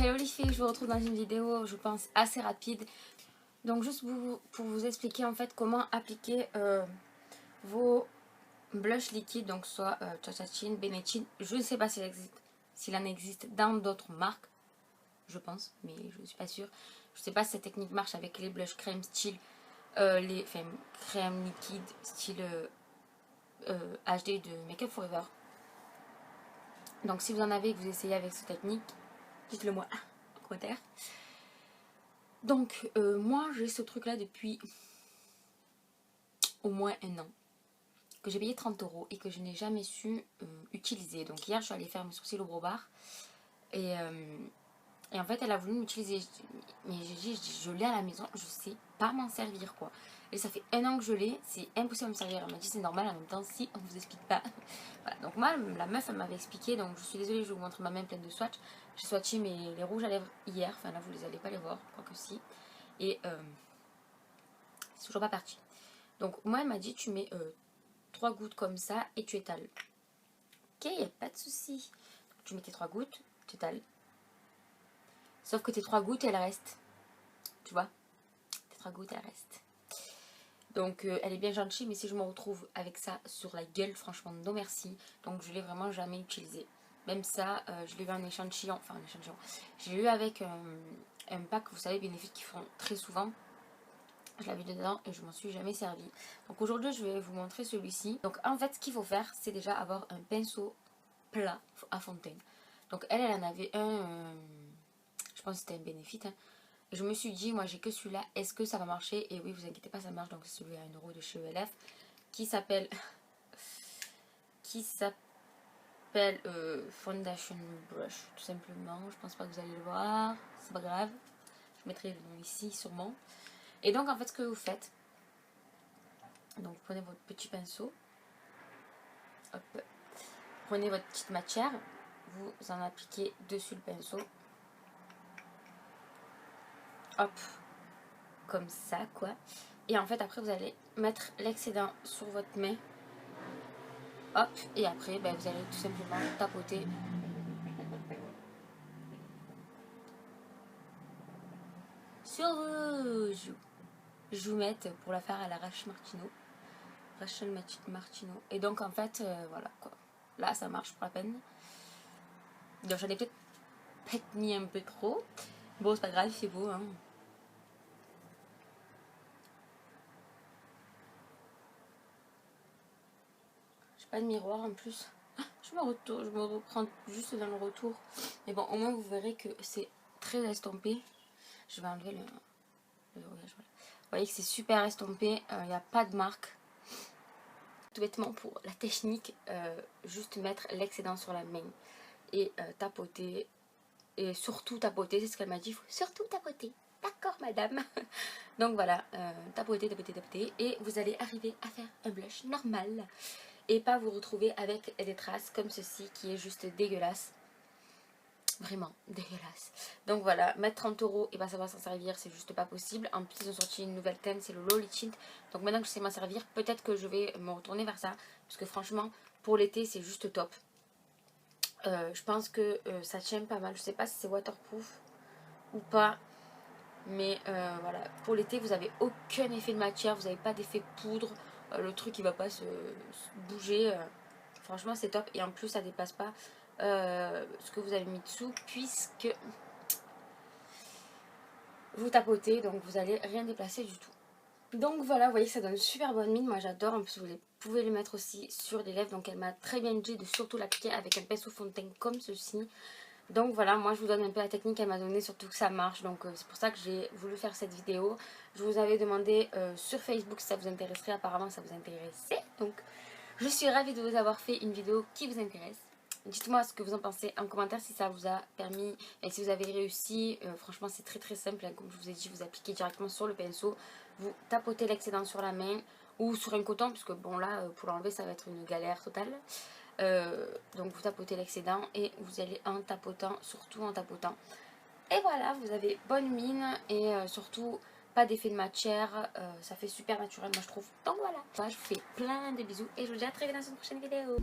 Hello les filles, je vous retrouve dans une vidéo je pense assez rapide. Donc juste pour vous expliquer en fait comment appliquer vos blushs liquides, donc soit Chin, Benetchin. Je ne sais pas s'il en existe dans d'autres marques, je pense, mais je ne suis pas sûre. Je ne sais pas si cette technique marche avec les blushs crème style, crème liquide style HD de Make Up For Ever. Donc si vous en avez et que vous essayez avec cette technique, dites-le moi en commentaire. Donc moi j'ai ce truc là depuis au moins un an, que j'ai payé 30 € et que je n'ai jamais su utiliser. Donc hier je suis allée faire mes sourcils au Brobard et en fait elle a voulu m'utiliser, mais j'ai dit je l'ai à la maison, je sais pas m'en servir quoi. Et ça fait un an que je l'ai, c'est impossible à me servir. Elle m'a dit c'est normal, en même temps si on vous explique pas. Voilà, donc moi la meuf elle m'avait expliqué, donc je suis désolée, je vais vous montrer ma main pleine de swatch. J'ai swatché les rouges à lèvres hier, enfin là vous les allez pas les voir, je crois que si. Et c'est toujours pas parti. Donc moi elle m'a dit tu mets 3 gouttes comme ça et tu étales. Ok, y a pas de souci. Tu mets tes 3 gouttes, tu étales. Sauf que tes 3 gouttes elles restent. Tu vois, tes 3 gouttes elles restent. Donc elle est bien gentille, mais si je me retrouve avec ça sur la gueule, franchement non merci. Donc je l'ai vraiment jamais utilisé. Même ça, je l'ai eu en échantillon, enfin en échantillon. J'ai eu avec un pack, vous savez, Benefit qui font très souvent. Je l'avais dedans et je m'en suis jamais servi. Donc aujourd'hui je vais vous montrer celui-ci. Donc en fait ce qu'il faut faire c'est déjà avoir un pinceau plat à fontaine. Donc elle en avait un, je pense que c'était un Benefit. Hein. Et je me suis dit moi j'ai que celui-là, est-ce que ça va marcher? Et oui vous inquiétez pas ça marche. Donc c'est celui à 1 € de chez ELF qui s'appelle Foundation Brush tout simplement. Je pense pas que vous allez le voir, c'est pas grave. Je mettrai le nom ici sûrement. Et donc en fait ce que vous faites, donc vous prenez votre petit pinceau, hop, prenez votre petite matière, vous en appliquez dessus le pinceau, hop, comme ça quoi. Et en fait après vous allez mettre l'excédent sur votre main, hop, et après ben, vous allez tout simplement tapoter sur vos joues. Je vous mette pour la faire à la Rachel Martino. Et donc en fait voilà quoi, là ça marche pour la peine. Donc j'en ai peut-être mis un peu trop. Bon c'est pas grave, c'est beau hein. J'ai pas de miroir en plus. Je me reprends juste dans le retour. Mais bon au moins vous verrez que c'est très estompé. Je vais enlever le voyage, voilà. Vous voyez que c'est super estompé, il n'y a pas de marque. Tout bêtement pour la technique, juste mettre l'excédent sur la main et tapoter. Et surtout tapoter, c'est ce qu'elle m'a dit, il faut surtout tapoter. D'accord madame. Donc voilà, tapoter, et vous allez arriver à faire un blush normal. Et pas vous retrouver avec des traces comme ceci qui est juste dégueulasse. Vraiment dégueulasse. Donc voilà, mettre 30 € et pas savoir s'en servir, c'est juste pas possible. En plus ils ont sorti une nouvelle teinte, c'est le Lolly Tint. Donc maintenant que je sais m'en servir, peut-être que je vais me retourner vers ça. Parce que franchement, pour l'été c'est juste top. Je pense que ça tient pas mal. Je sais pas si c'est waterproof ou pas. Mais voilà, pour l'été vous avez aucun effet de matière, vous n'avez pas d'effet poudre. Le truc il va pas se bouger. Franchement c'est top. Et en plus ça dépasse pas ce que vous avez mis dessous, puisque vous tapotez, donc vous allez rien déplacer du tout. Donc voilà, vous voyez que ça donne super bonne mine, moi j'adore. En plus vous pouvez les mettre aussi sur les lèvres, donc elle m'a très bien dit de surtout l'appliquer avec un pinceau fond de teint comme ceci. Donc voilà, moi je vous donne un peu la technique qu'elle m'a donnée, surtout que ça marche, donc c'est pour ça que j'ai voulu faire cette vidéo. Je vous avais demandé sur Facebook si ça vous intéresserait, apparemment ça vous intéressait, donc je suis ravie de vous avoir fait une vidéo qui vous intéresse. Dites-moi ce que vous en pensez en commentaire, si ça vous a permis et si vous avez réussi. Franchement c'est très simple, hein. Comme je vous ai dit, vous appliquez directement sur le pinceau, vous tapotez l'excédent sur la main ou sur un coton, puisque bon là pour l'enlever ça va être une galère totale. Donc vous tapotez l'excédent et vous allez en tapotant, surtout en tapotant. Et voilà, vous avez bonne mine et surtout pas d'effet de matière, ça fait super naturel moi je trouve. Donc voilà, moi, je vous fais plein de bisous et je vous dis à très vite dans une prochaine vidéo.